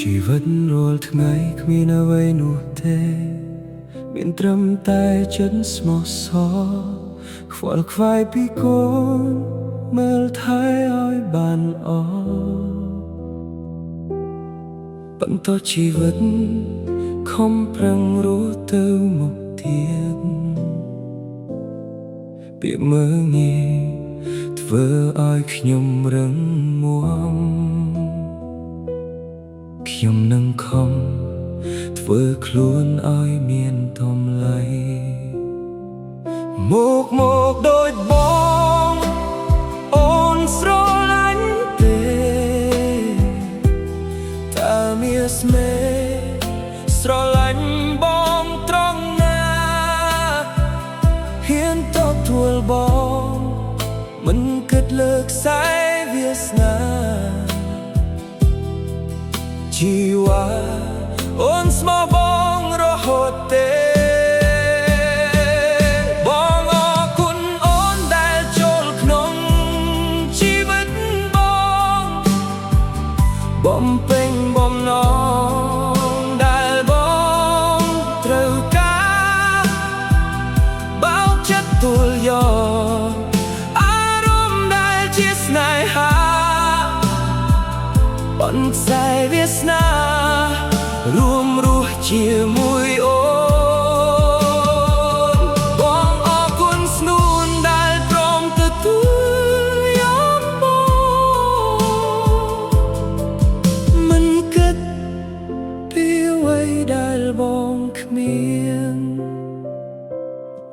ជីវិតរាល់ថ្ងៃគ្មានអ្វីនោះទេមានត្រឹមតែចិត្តស្មោះសរខ្វល់ខ្វាយពីកូនមើលថែឲ្យបានល្អបន្តជីវិតខំប្រឹងរស់ទៅមុខទៀតពាក្យមើលងាយធ្វើឲ្យខ្ញុំរឹងមាំខ្ញុំនឹងខំធ្វើខ្លួនឲ្យមានតម្លៃមកដូចបងអូនស្រឡាញ់ទេតែមានស្នេហ៍ស្រឡាញ់បងត្រង់ណាហ៊ានទទួលបងមិនគិតលើខ្សែវាសនាជីវ៉ាអូនស្មោះបងរហូតទេបងអរគុណអូនដែលចូលក្នុងជីវិតបងបំពេញបំណងដែលបងត្រូវការបើកចិត្តទួលយកអារម្មណ៍ដែលជាស្នេហាបន្ខ្សែវាសនារួមរស់ជាមួយអូនបងអរគុណស្នួនដែលព្រមទទួលយកបងមិនគិតពីអ្វីដែលបងគ្មាន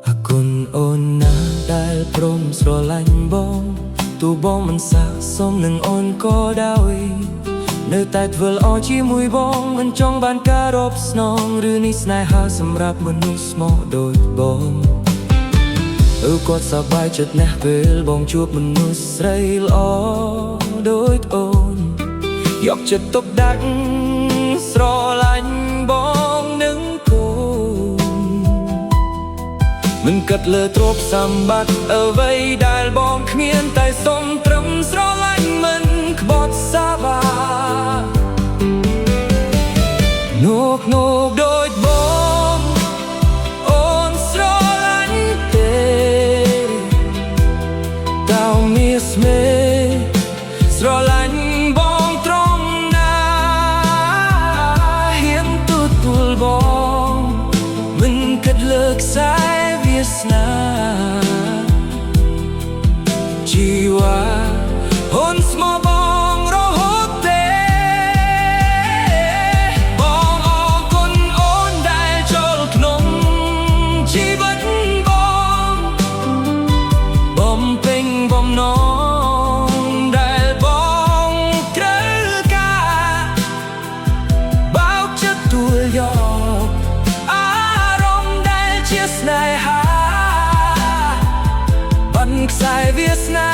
អរគុណអូនណាដែលព្រមស្រឡាញ់បងទោះបងមិនស័ក្តិសមនឹងអូនក៏ដោយនៅតែធ្វើល្អជាមួយបងមិនចង់បានការរកស្នងឬនេះស្នេហាសម្រាប់មនុស្សស្មោះដូចបងគាត់សប្បាយចិត្តណាស់ពេលបងជួបមនុស្សស្រីល្អដូចអូនយកចិត្តទុកដាក់ស្រឡាញ់បងនឹងកូនមិនគិតលើទ្រព្យសម្បត្តិអ្វីដែលបងគ្មានតែសុំត្រឹមស្រឡាញ់មិនក្បត់សាបាលោកដូចបងអូនស្រឡាញ់ទេតើមានស្នេហ៍ស្រឡាញ់បងត្រង់ណាហ៊ានទទួលបងមិនគិតលើខ្សែវាសនាជីវ៉ាអូនស្មោះបងរហូតទេបងអរគុណអូនដែលចូលក្នុងជីវិតបងបំពេញបំណងដែលបងត្រូវការបើកចិត្តទួលយកអារម្មណ៍ដែលជាស្នេហាបន្ខ្សែវាសនា